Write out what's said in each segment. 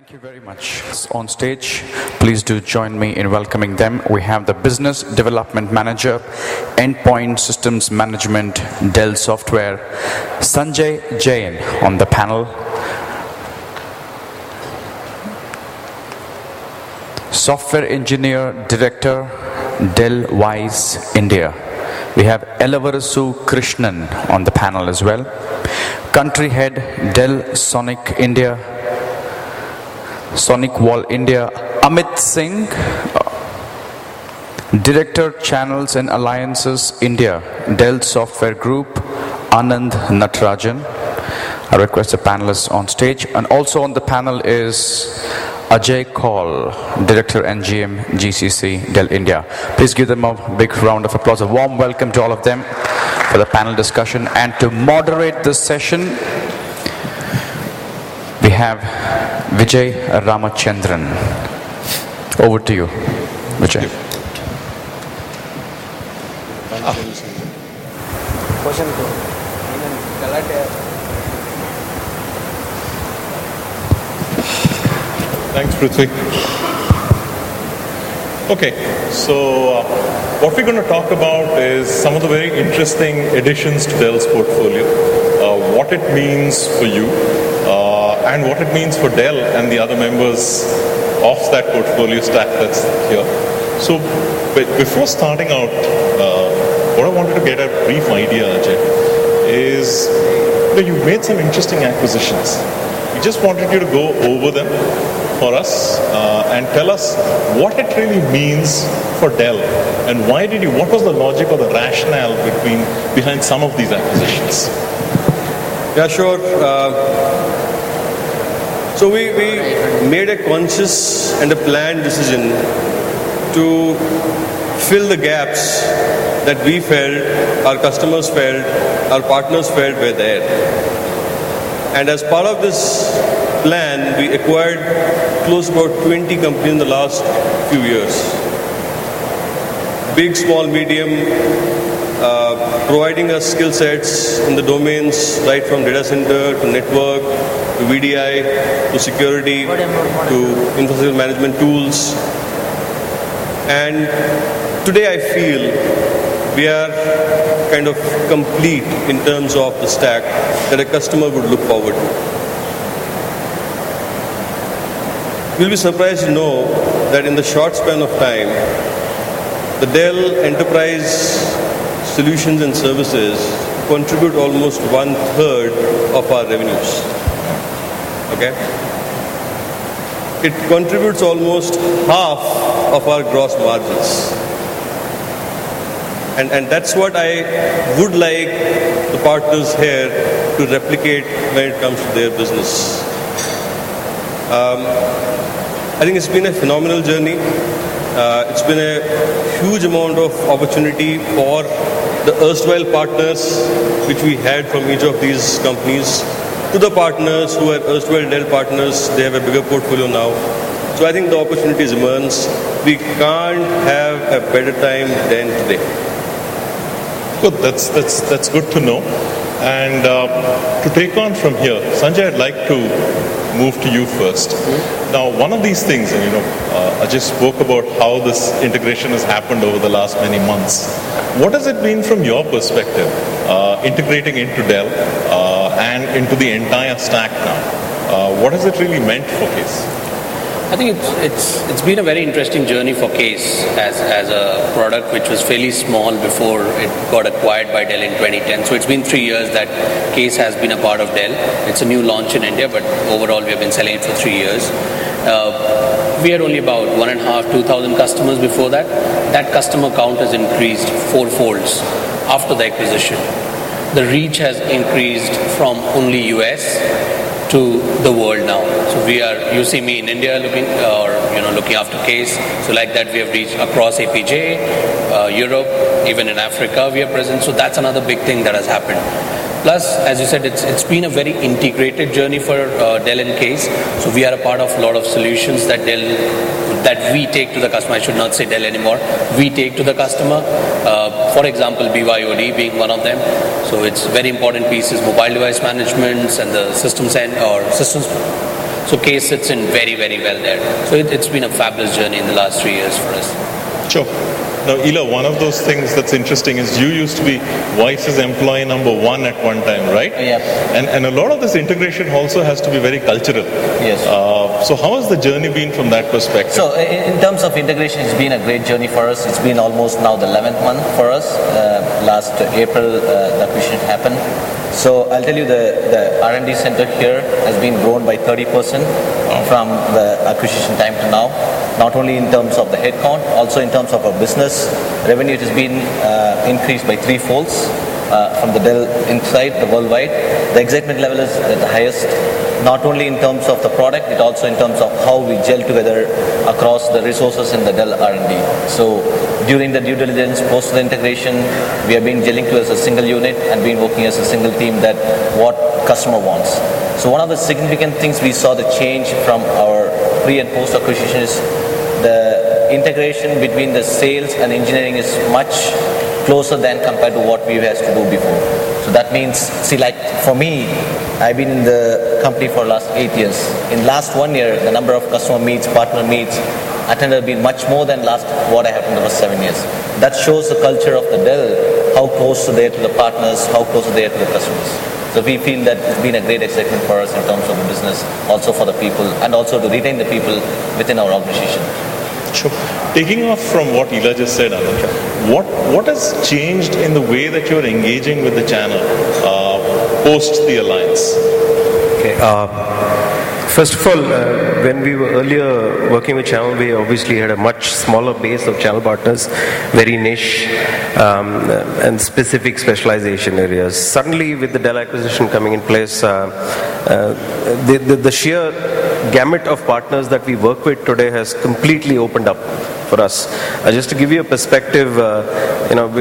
Thank you very much. On stage, please do join me in welcoming them. We have the Business Development Manager, Endpoint Systems Management, Dell Software, Sanjay Jain on the panel. Software Engineer Director, Dell Wyse, India. We have Elavarasu Krishnan on the panel as well. Country Head, Dell Sonic India, Sonicwall India, Amit Singh. Director Channels and Alliances India, Dell Software Group, Anand Natarajan. I request the panelists on stage. And also on the panel is Ajay Kaul, Director NGM GCC, Dell India. Please give them a big round of applause. A warm welcome to all of them for the panel discussion. And to moderate this session, we have Vijay Ramachandran. Over to you, Vijay. Thanks, Prithvi. Okay, so what we're going to talk about is some of the very interesting additions to Dell's portfolio, what it means for you, and what it means for Dell and the other members of that portfolio stack that's here. So before starting out, what I wanted to get a brief idea, Ajay, is that you've made some interesting acquisitions. We just wanted you to go over them for us and tell us what it really means for Dell and what was the logic or the rationale behind some of these acquisitions? Yeah, sure. So we made a conscious and a planned decision to fill the gaps that we felt, our customers felt, our partners felt were there. And as part of this plan, we acquired close to about 20 companies in the last few years. Big, small, medium, providing us skill sets in the domains right from data center to network to VDI to security to infrastructure management tools. And today I feel we are kind of complete in terms of the stack that a customer would look forward to. You'll be surprised to know that in the short span of time, the Dell Enterprise solutions and services contribute almost 1/3 of our revenues. Okay? It contributes almost half of our gross margins. And that's what I would like the partners here to replicate when it comes to their business. I think it's been a phenomenal journey. It's been a huge amount of opportunity for the erstwhile partners which we had from each of these companies to the partners who are erstwhile Dell partners. They have a bigger portfolio now. So I think the opportunity is immense. We can't have a better time than today. Good, that's good to know. And to take on from here, Sanjay, I'd like to move to you first. Now, one of these things, and I just spoke about how this integration has happened over the last many months. What has it been from your perspective, integrating into Dell and into the entire stack now? What has it really meant for Kace? I think it's been a very interesting journey for Kace as a product which was fairly small before it got acquired by Dell in 2010. So it's been 3 years that Kace has been a part of Dell. It's a new launch in India, but overall we have been selling it for 3 years. We had only about 1,500-2,000 customers before that. That customer count has increased 4-folds after the acquisition. The reach has increased from only US to the world now. So you see me in India looking after Kace. So like that we have reached across APJ, Europe, even in Africa we are present. So that's another big thing that has happened. Plus, as you said, it's been a very integrated journey for Dell and Kace. So we are a part of a lot of solutions that we take to the customer. I should not say Dell anymore. We take to the customer. For example, BYOD being one of them. So it's very important pieces, mobile device management and the systems So Kace sits in very, very well there. So it's been a fabulous journey in the last 3 years for us. Sure. Now, Ela, one of those things that's interesting is you used to be Wyse's employee number 1 at one time, right? Yeah. And a lot of this integration also has to be very cultural. Yes. So how has the journey been from that perspective? So in terms of integration, it's been a great journey for us. It's been almost now the 11th month for us. Last April, the acquisition happened. So I'll tell you the R&D center here has been grown by 30% from the acquisition time to now. Not only in terms of the headcount, also in terms of our business revenue, it has been increased by 3-folds from the Dell inside, the worldwide. The excitement level is at the highest, not only in terms of the product, but also in terms of how we gel together across the resources in the Dell R&D. So during the due diligence, post the integration, we have been gelling to as a single unit and been working as a single team that what customer wants. So one of the significant things we saw the change from our pre and post acquisition is the integration between the sales and engineering is much closer than compared to what we had to do before. So that means, see, like for me, I've been in the company for the last 8 years. In last 1 year, the number of customer meets, partner meets, attended have been much more than last what I have in the last 7 years. That shows the culture of the Dell, how close they are to the partners, how close they are to the customers. So we feel that it's been a great excitement for us in terms of the business, also for the people, and also to retain the people within our organization. Sure. Taking off from what Ela just said, Anand, what has changed in the way that you're engaging with the channel post the alliance? Okay. First of all, when we were earlier working with channel, we obviously had a much smaller base of channel partners, very niche and specific specialization areas. Suddenly, with the Dell acquisition coming in place, the sheer gamut of partners that we work with today has completely opened up for us. Just to give you a perspective,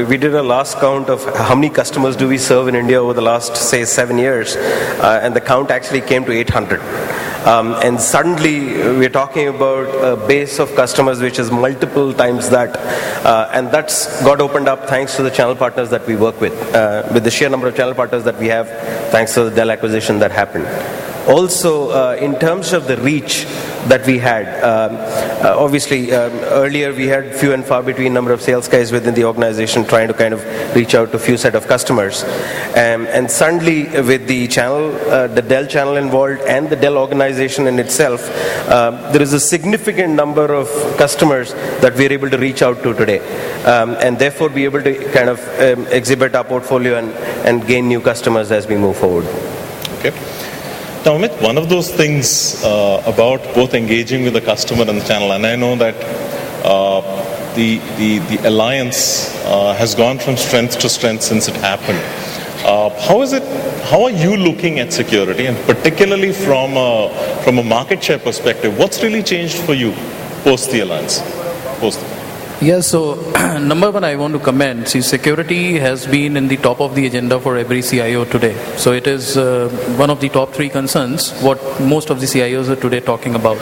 we did a last count of how many customers do we serve in India over the last, say, 7 years, and the count actually came to 800. And suddenly we're talking about a base of customers which is multiple times that, and that's got opened up thanks to the channel partners that we work with the sheer number of channel partners that we have thanks to the Dell acquisition that happened. Also, in terms of the reach that we had, obviously earlier we had few and far between number of sales guys within the organization trying to kind of reach out to few set of customers, and suddenly with the channel, the Dell channel involved and the Dell organization in itself, there is a significant number of customers that we are able to reach out to today, and therefore be able to kind of exhibit our portfolio and gain new customers as we move forward. Okay. Now, Amit, one of those things about both engaging with the customer and the channel, and I know that the alliance has gone from strength to strength since it happened. How are you looking at security, and particularly from a market share perspective, what's really changed for you post the alliance? Yeah, so number one, I want to comment. See, security has been in the top of the agenda for every CIO today. So it is one of the top 3 concerns what most of the CIOs are today talking about.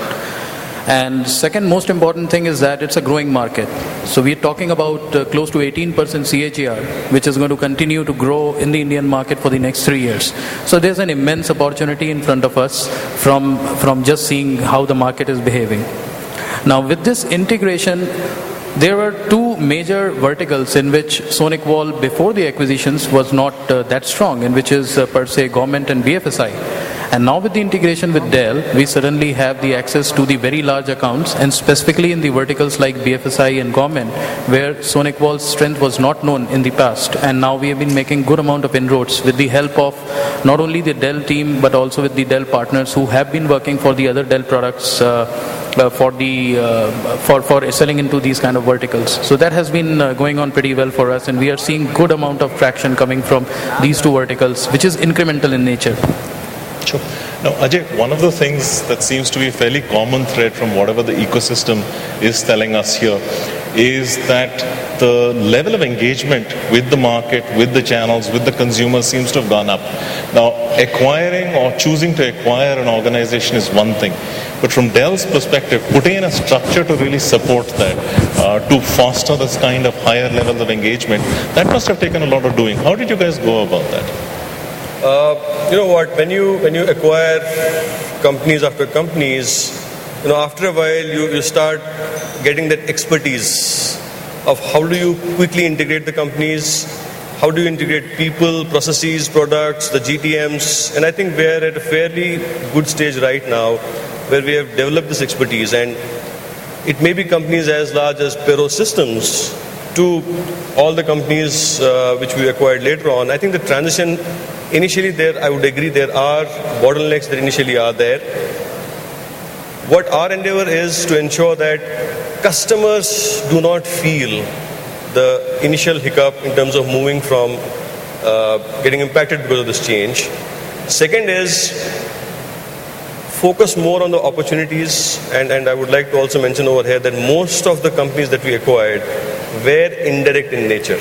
And second most important thing is that it's a growing market. So we're talking about close to 18% CAGR, which is going to continue to grow in the Indian market for the next 3 years. So there's an immense opportunity in front of us from just seeing how the market is behaving. Now with this integration, there were 2 major verticals in which Sonicwall before the acquisitions was not that strong, in which is per se government and BFSI. And now with the integration with Dell, we suddenly have the access to the very large accounts, and specifically in the verticals like BFSI and government, where Sonicwall's strength was not known in the past. And now we have been making good amount of inroads with the help of not only the Dell team, but also with the Dell partners who have been working for the other Dell products for selling into these kind of verticals. So that has been going on pretty well for us, and we are seeing good amount of traction coming from these 2 verticals, which is incremental in nature. Sure. Now, Ajay, one of the things that seems to be a fairly common thread from whatever the ecosystem is telling us here is that the level of engagement with the market, with the channels, with the consumer seems to have gone up. Now, acquiring or choosing to acquire an organization is one thing, but from Dell's perspective, putting in a structure to really support that, to foster this kind of higher levels of engagement, that must have taken a lot of doing. How did you guys go about that? You know what? When you acquire companies after companies, after a while you start getting that expertise of how do you quickly integrate the companies, how do you integrate people, processes, products, the GTMs, and I think we are at a fairly good stage right now where we have developed this expertise, and it may be companies as large as Pero Systems to all the companies which we acquired later on. I think the transition initially there, I would agree, there are bottlenecks that initially are there. What our endeavor is to ensure that customers do not feel the initial hiccup in terms of moving from getting impacted because of this change. Second is focus more on the opportunities, and I would like to also mention over here that most of the companies that we acquired were indirect in nature.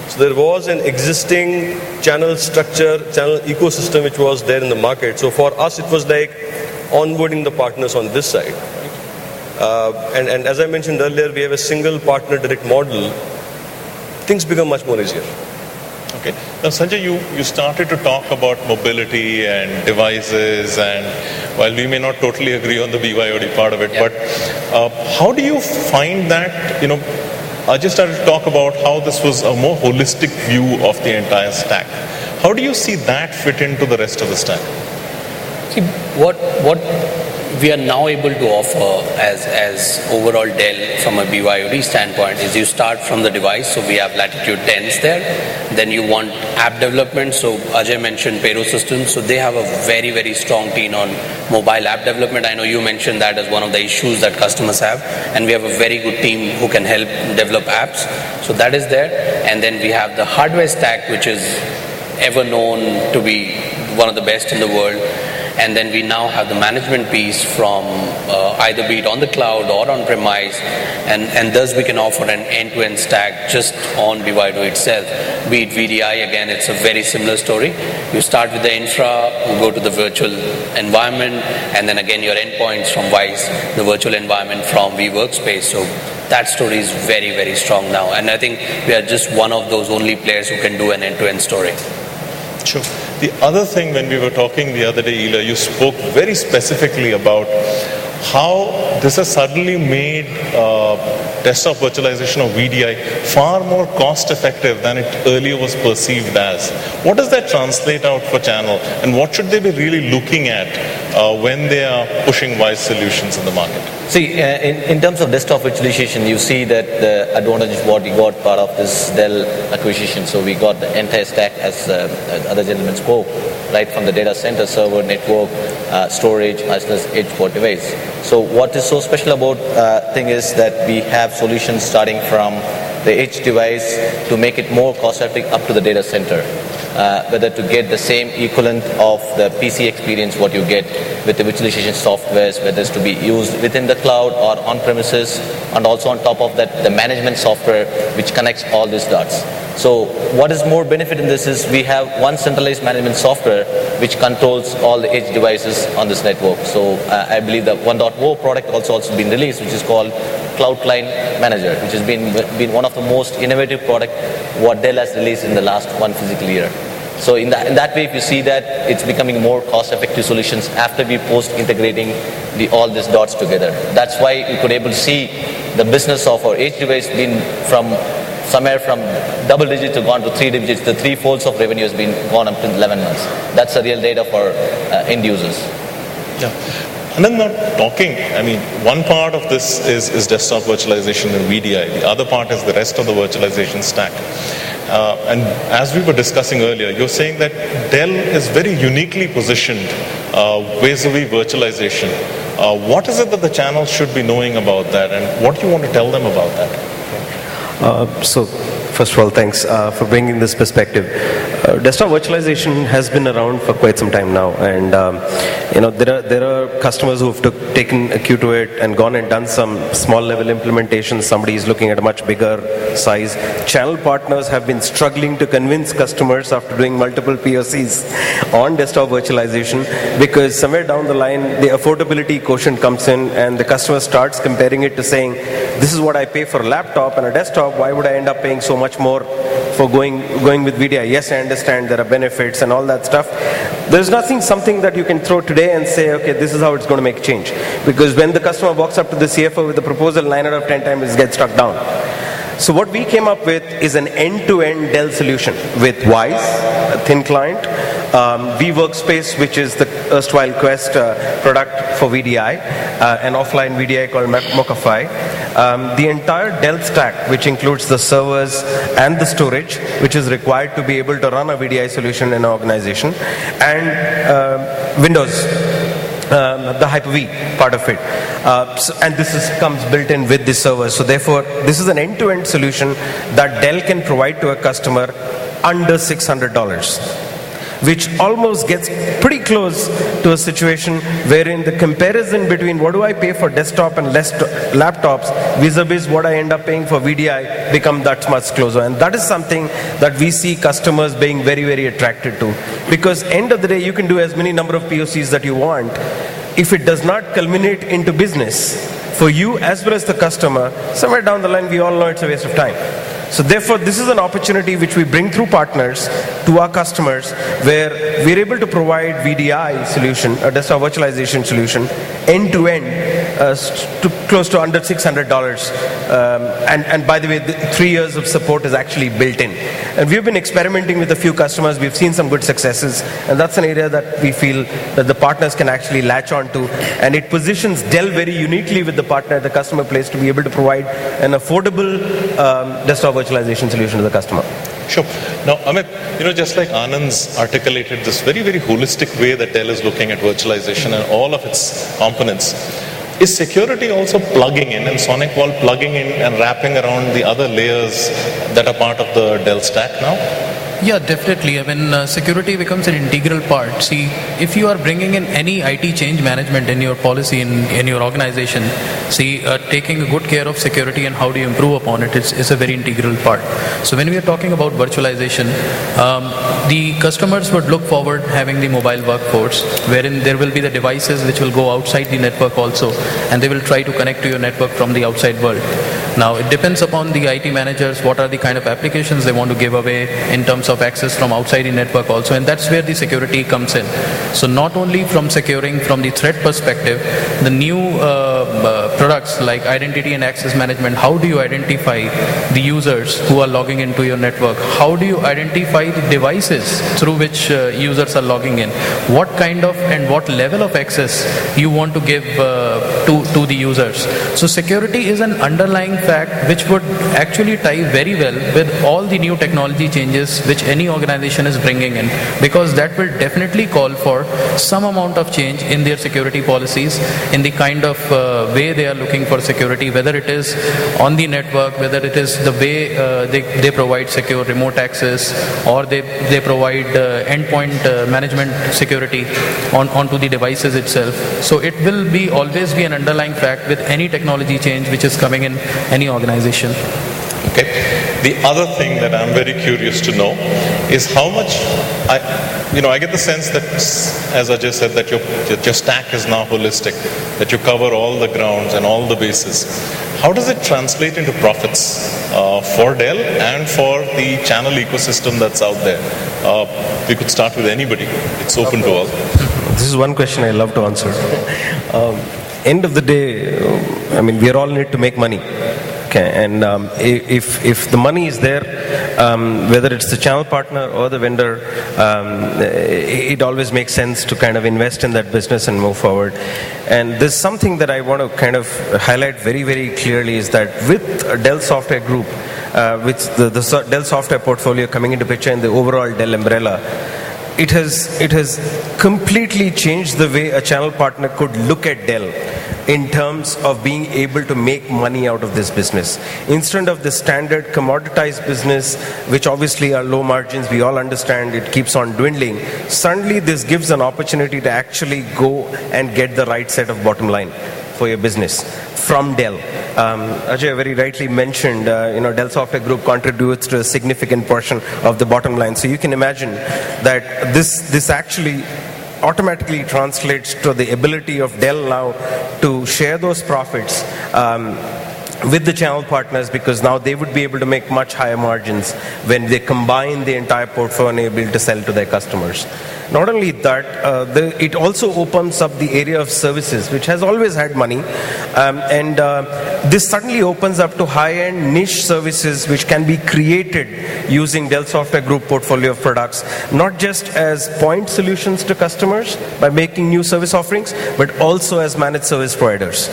So there was an existing channel structure, channel ecosystem which was there in the market. So for us it was like onboarding the partners on this side. And as I mentioned earlier, we have a single partner direct model. Things become much more easier. Okay. Now, Sanjay, you started to talk about mobility and devices, and while we may not totally agree on the BYOD part of it, but how do you find that, I just started to talk about how this was a more holistic view of the entire stack. How do you see that fit into the rest of the stack? See, what we are now able to offer as overall Dell from a BYOD standpoint is you start from the device, so we have Latitude 10s there. Then you want app development, so Ajay mentioned Pero Systems, so they have a very, very strong team on mobile app development. I know you mentioned that as one of the issues that customers have, and we have a very good team who can help develop apps, so that is there. And then we have the hardware stack, which is ever known to be one of the best in the world. And then we now have the management piece from either be it on the cloud or on premise, and thus we can offer an end-to-end stack just on BYOD itself. Be it VDI, again, it's a very similar story. You start with the infra, you go to the virtual environment, and then again your endpoints from Wyse, the virtual environment from vWorkspace. So that story is very, very strong now. And I think we are just one of those only players who can do an end-to-end story. Sure. The other thing, when we were talking the other day, Ela, you spoke very specifically about how this has suddenly made desktop virtualization or VDI far more cost effective than it earlier was perceived as. What does that translate out for channel, and what should they be really looking at when they are pushing Wyse solutions in the market? See, in terms of desktop virtualization, you see that the advantage is what we got part of this Dell acquisition. So we got the entire stack, as the other gentleman spoke, right from the data center, server, network, storage, as well as edge port device. So what is so special about thing is that we have solutions starting from the edge device to make it more cost effective up to the data center. Whether to get the same equivalent of the PC experience what you get with the virtualization softwares, whether it's to be used within the cloud or on premises, and also on top of that the management software which connects all these dots. So what is more benefit in this is we have one centralized management software which controls all the edge devices on this network. So I believe the 1.0 product also been released, which is called Cloud Client Manager, which has been one of the most innovative product what Dell has released in the last one physical year. So in that way, if you see that it's becoming more cost-effective solutions after we post-integrating all these dots together. That's why we could able to see the business of our edge device being from somewhere from double digits to gone to 3 digits. The 3 folds of revenue has been gone up to 11 months. That's the real data for end users. Yeah. And then not talking, I mean, one part of this is desktop virtualization and VDI. The other part is the rest of the virtualization stack. And as we were discussing earlier, you're saying that Dell is very uniquely positioned vis-a-vis virtualization. What is it that the channel should be knowing about that, and what do you want to tell them about that? So, first of all, thanks for bringing this perspective. Desktop virtualization has been around for quite some time now, and there are customers who have taken a cue to it and gone and done some small level implementations. Somebody is looking at a much bigger size. Channel partners have been struggling to convince customers after doing multiple POCs on desktop virtualization, because somewhere down the line the affordability quotient comes in and the customer starts comparing it to saying, this is what I pay for a laptop and a desktop, why would I end up paying so much more for going with VDI. Yes, I understand there are benefits and all that stuff. There's something that you can throw today and say, okay, this is how it's going to make change. Because when the customer walks up to the CFO with the proposal, 9 out of 10 times it gets struck down. So what we came up with is an end-to-end Dell solution with Wyse, a thin client, vWorkspace, which is the erstwhile Quest product for VDI, an offline VDI called Mocafy, the entire Dell stack, which includes the servers and the storage, which is required to be able to run a VDI solution in an organization, and Windows. The Hyper-V part of it. And this comes built in with the server. So therefore, this is an end-to-end solution that Dell can provide to a customer under $600. Which almost gets pretty close to a situation wherein the comparison between what do I pay for desktop and laptops vis-a-vis what I end up paying for VDI become that much closer. And that is something that we see customers being very, very attracted to. Because end of the day, you can do as many number of POCs that you want. If it does not culminate into business, for you as well as the customer, somewhere down the line, we all know it's a waste of time. So therefore, this is an opportunity which we bring through partners to our customers, where we're able to provide VDI solution, a desktop virtualization solution, end-to-end, close to under $600. And by the way, 3 years of support is actually built in. And we've been experimenting with a few customers. We've seen some good successes. And that's an area that we feel that the partners can actually latch on to. And it positions Dell very uniquely with the partner at the customer place to be able to provide an affordable desktop virtualization solution to the customer. Sure. Now, Amit, just like Anand's articulated this very, very holistic way that Dell is looking at virtualization and all of its components, is security also plugging in and Sonicwall plugging in and wrapping around the other layers that are part of the Dell stack now? Yeah, definitely. I mean, security becomes an integral part. See, if you are bringing in any IT change management in your policy, in your organization, taking a good care of security and how do you improve upon it is a very integral part. So when we are talking about virtualization, the customers would look forward having the mobile workforce, wherein there will be the devices which will go outside the network also, and they will try to connect to your network from the outside world. Now, it depends upon the IT managers, what are the kind of applications they want to give away in terms of access from outside the network also, and that's where the security comes in. So not only from securing from the threat perspective, the new products like identity and access management, how do you identify the users who are logging into your network? How do you identify the devices through which users are logging in? What kind of and what level of access you want to give to the users? So security is an underlying fact which would actually tie very well with all the new technology changes which any organization is bringing in, because that will definitely call for some amount of change in their security policies, in the kind of way they are looking for security, whether it is on the network, whether it is the way they provide secure remote access, or they provide endpoint management security onto the devices itself. So it will always be an underlying fact with any technology change which is coming in any organization. Okay. The other thing that I'm very curious to know is how much I get the sense that, as Ajay said, that your stack is now holistic, that you cover all the grounds and all the bases. How does it translate into profits for Dell and for the channel ecosystem that's out there? We could start with anybody. It's open to all. This is one question I love to answer. End of the day, we are all in it to make money. Okay, and if the money is there, whether it's the channel partner or the vendor, it always makes sense to kind of invest in that business and move forward. And there's something that I want to kind of highlight very, very clearly is that with Dell Software Group, with the Dell Software portfolio coming into picture in the overall Dell umbrella, it has completely changed the way a channel partner could look at Dell in terms of being able to make money out of this business. Instead of the standard commoditized business, which obviously are low margins, we all understand it keeps on dwindling, suddenly this gives an opportunity to actually go and get the right set of bottom line for your business from Dell. Ajay very rightly mentioned, Dell Software Group contributes to a significant portion of the bottom line. So you can imagine that this actually automatically translates to the ability of Dell now to share those profits with the channel partners, because now they would be able to make much higher margins when they combine the entire portfolio and able to sell to their customers. Not only that, it also opens up the area of services, which has always had money, and this suddenly opens up to high-end niche services which can be created using Dell Software Group portfolio of products, not just as point solutions to customers by making new service offerings, but also as managed service providers.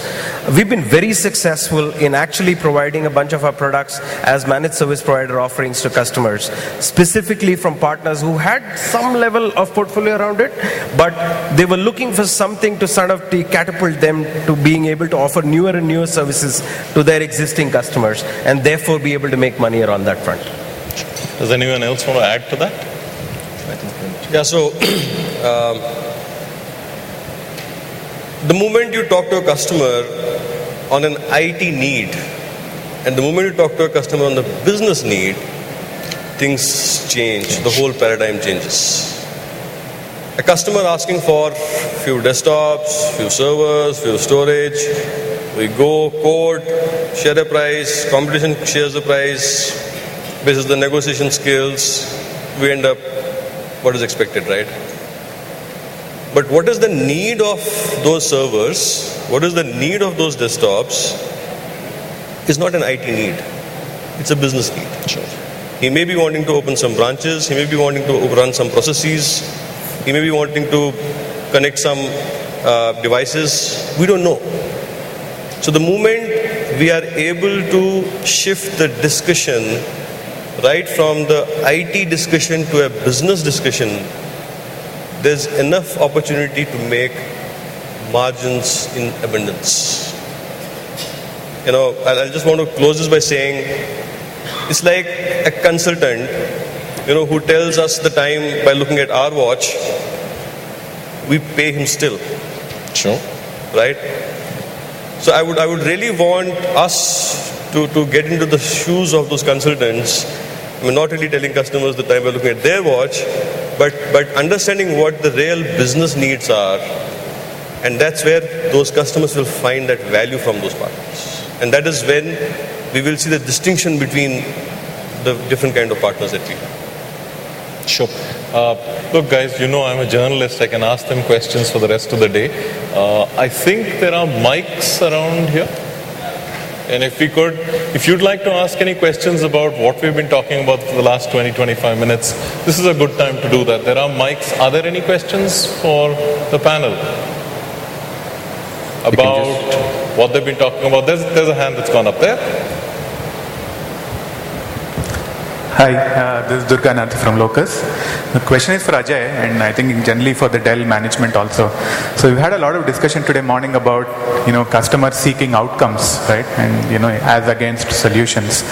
We've been very successful in actually providing a bunch of our products as managed service provider offerings to customers, specifically from partners who had some level of portfolio around it, but they were looking for something to sort of catapult them to being able to offer newer and newer services to their existing customers, and therefore be able to make money around that front. Does anyone else want to add to that? Yeah, so the moment you talk to a customer on an IT need, and the moment you talk to a customer on the business need, things change, the whole paradigm changes. A customer asking for few desktops, few servers, few storage, we go, quote, share a price, competition shares the price, basis the negotiation skills, we end up what is expected, right? But what is the need of those servers, what is the need of those desktops is not an IT need, it's a business need. Sure. He may be wanting to open some branches, he may be wanting to run some processes, he may be wanting to connect some devices, we don't know. So the moment we are able to shift the discussion right from the IT discussion to a business discussion, there's enough opportunity to make margins in abundance. You know, I just want to close this by saying, it's like a consultant, you know, who tells us the time by looking at our watch. We pay him still. Sure. Right? So I would really want us to get into the shoes of those consultants. I mean, not really telling customers the time by looking at their watch, but understanding what the real business needs are, and that's where those customers will find that value from those partners. And that is when we will see the distinction between the different kind of partners that we have. Sure. Look, guys, you know I'm a journalist. I can ask them questions for the rest of the day. I think there are mics around here. And if you'd like to ask any questions about what we've been talking about for the last 20-25 minutes, this is a good time to do that. There are mics. Are there any questions for the panel about what they've been talking about? There's a hand that's gone up there. Hi, this is Durgananth from Locus. The question is for Ajay, and I think generally for the Dell management also. So we've had a lot of discussion today morning about, customers seeking outcomes, right? And, as against solutions.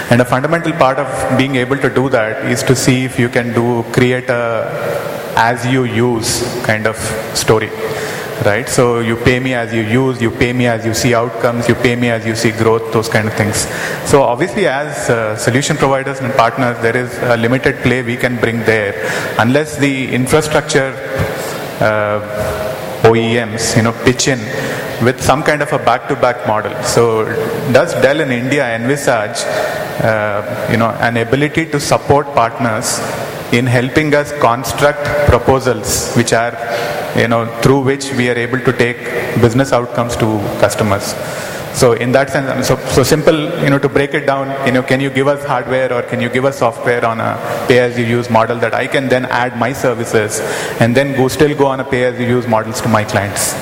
And a fundamental part of being able to do that is to see if you can create a as you use kind of story. Right, so you pay me as you use, you pay me as you see outcomes, you pay me as you see growth, those kind of things. So obviously as solution providers and partners, there is a limited play we can bring there, unless the infrastructure OEMs, pitch in with some kind of a back-to-back model. So does Dell in India envisage, an ability to support partners in helping us construct proposals which are, through which we are able to take business outcomes to customers. So in that sense, so simple, to break it down, can you give us hardware or can you give us software on a pay-as-you-use model that I can then add my services and then still go on a pay-as-you-use models to my clients?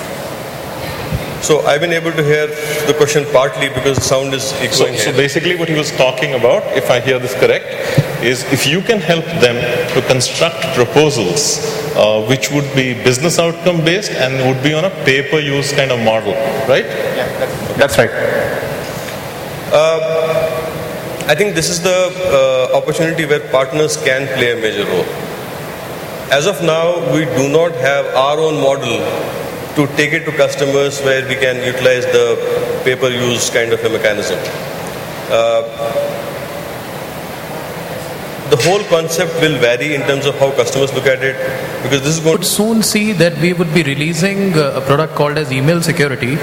So I've been able to hear the question partly because the sound is echoing. So basically what he was talking about, if I hear this correct, is if you can help them to construct proposals which would be business outcome based and would be on a pay-per-use kind of model, right? Yeah, that's right. I think this is the opportunity where partners can play a major role. As of now, we do not have our own model to take it to customers where we can utilize the pay-per-use kind of a mechanism. the whole concept will vary in terms of how customers look at it, because this is going would soon see that we would be releasing a product called as email security,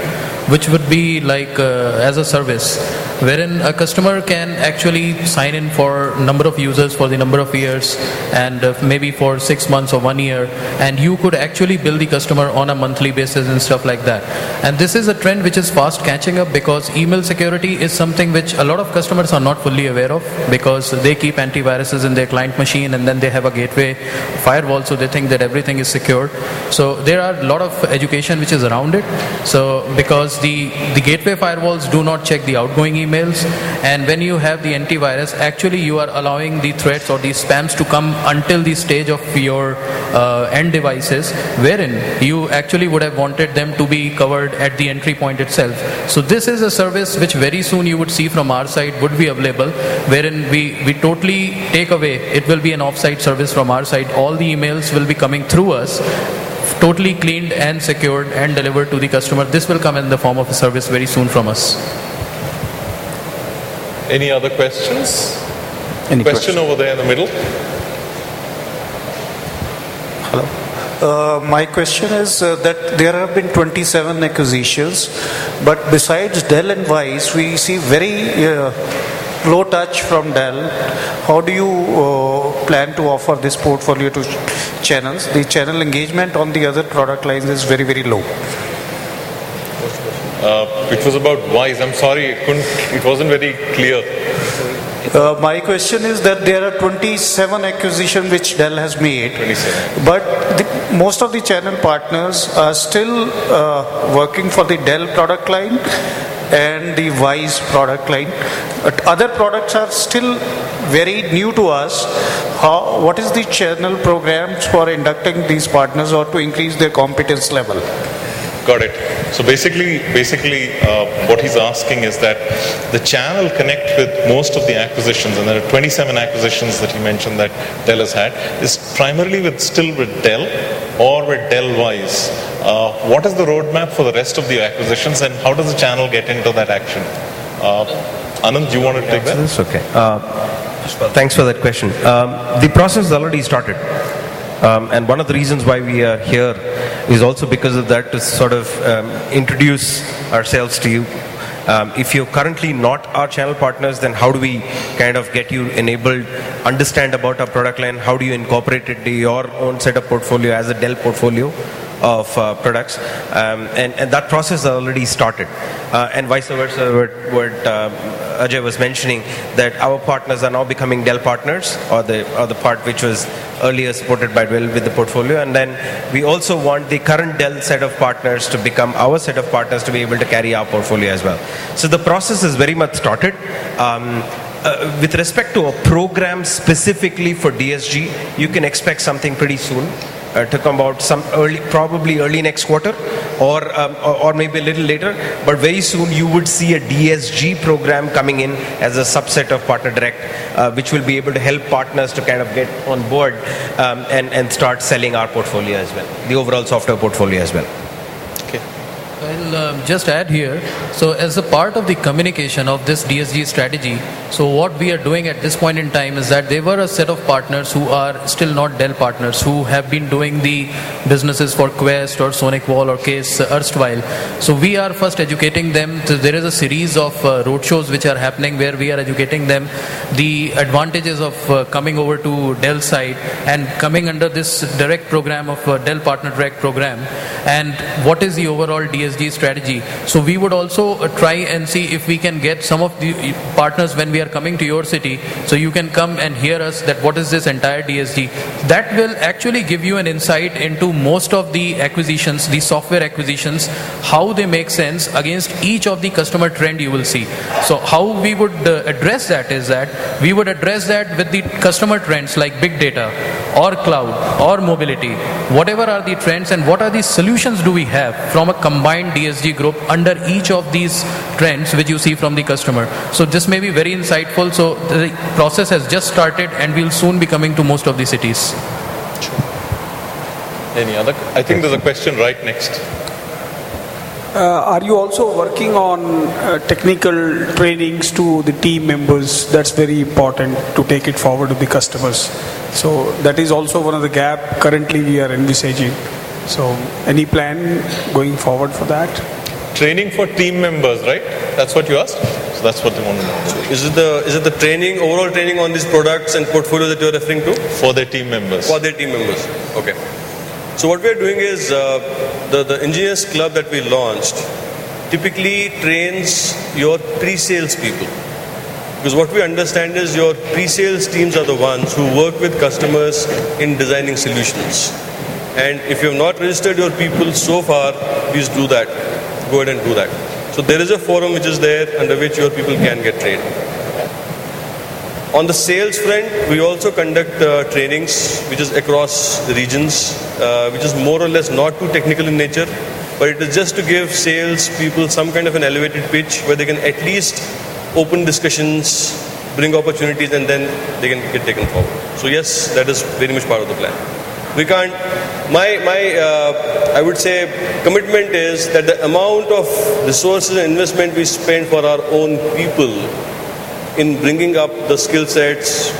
which would be like as a service, wherein a customer can actually sign in for number of users for the number of years, and maybe for 6 months or 1 year, and you could actually bill the customer on a monthly basis and stuff like that. And this is a trend which is fast catching up, because email security is something which a lot of customers are not fully aware of, because they keep antiviruses in their client machine, and then they have a gateway firewall, so they think that everything is secure. So there are a lot of education which is around it. So because the gateway firewalls do not check the outgoing emails, and when you have the antivirus, actually you are allowing the threats or the spams to come until the stage of your end devices, wherein you actually would have wanted them to be covered at the entry point itself. So this is a service which very soon you would see from our side would be available, wherein we totally take away, it will be an off-site service from our side. All the emails will be coming through us, totally cleaned and secured and delivered to the customer. This will come in the form of a service very soon from us. Any other questions? Any question over there in the middle? Hello. My question is that there have been 27 acquisitions, but besides Dell and Wyse, we see very low touch from Dell. How do you plan to offer this portfolio to channels? The channel engagement on the other product lines is very, very low. It was about Wyse. I'm sorry, it wasn't very clear. My question is that there are 27 acquisitions which Dell has made, 27. but most of the channel partners are still working for the Dell product line and the Wyse product line. But other products are still very new to us. What is the channel programs for inducting these partners or to increase their competence level? Got it. So basically, what he's asking is that the channel connect with most of the acquisitions, and there are 27 acquisitions that he mentioned that Dell has had, is primarily still with Dell or with Dell Wyse. What is the roadmap for the rest of the acquisitions, and how does the channel get into that action? Anand, do you want to take that? That's okay. Thanks for that question. The process has already started. And one of the reasons why we are here is also because of that, to sort of introduce ourselves to you. If you're currently not our channel partners, then how do we kind of get you enabled, understand about our product line, how do you incorporate it into your own set of portfolio as a Dell portfolio of products, and that process has already started, and vice versa. What Ajay was mentioning, that our partners are now becoming Dell partners, or the part which was earlier supported by Dell with the portfolio, and then we also want the current Dell set of partners to become our set of partners to be able to carry our portfolio as well. So the process is very much started. With respect to a program specifically for DSG, you can expect something pretty soon to come out, probably early next quarter, or maybe a little later. But very soon you would see a DSG program coming in as a subset of Partner Direct, which will be able to help partners to kind of get on board and start selling our portfolio as well, the overall software portfolio as well. I'll just add here, so as a part of the communication of this DSG strategy, so what we are doing at this point in time is that there were a set of partners who are still not Dell partners, who have been doing the businesses for Quest or Sonicwall or Kace erstwhile. So we are first educating them. There is a series of roadshows which are happening where we are educating them the advantages of coming over to Dell side and coming under this direct program of Dell Partner Direct program, and what is the overall DSG strategy. So we would also try and see if we can get some of the partners when we are coming to your city, so you can come and hear us that what is this entire DSG. That will actually give you an insight into most of the acquisitions, the software acquisitions, how they make sense against each of the customer trend you will see. So how we would address that is that we would address that with the customer trends like big data or cloud or mobility. Whatever are the trends and what are the solutions do we have from a combined DSG group under each of these trends which you see from the customer. So this may be very insightful. So the process has just started and we'll soon be coming to most of the cities. Any other? I think there's a question right next. Are you also working on technical trainings to the team members? That's very important to take it forward to the customers. So that is also one of the gap currently we are envisaging. So any plan going forward for that? Training for team members, right? That's what you asked? So that's what they want to know. So is it the training, overall training on these products and portfolio that you're referring to? For their team members. For their team members. Okay. So what we are doing is the engineers club that we launched typically trains your pre-sales people. Because what we understand is your pre-sales teams are the ones who work with customers in designing solutions. And if you have not registered your people so far, please do that. Go ahead and do that. So there is a forum which is there under which your people can get trained. On the sales front, we also conduct trainings which is across the regions, which is more or less not too technical in nature, but it is just to give sales people some kind of an elevated pitch where they can at least open discussions, bring opportunities, and then they can get taken forward. So yes, that is very much part of the plan. We can't, I would say, commitment is that the amount of resources and investment we spend for our own people in bringing up the skill sets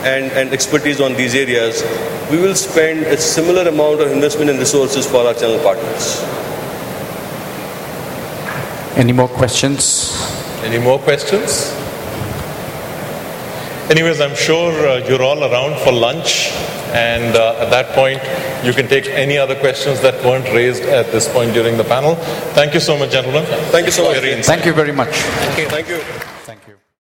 and expertise on these areas, we will spend a similar amount of investment and resources for our channel partners. Any more questions? Any more questions? Anyways, I'm sure you're all around for lunch, and at that point you can take any other questions that weren't raised at this point during the panel. Thank you so much, gentlemen. Thank you so much. Thank you very much. Thank you.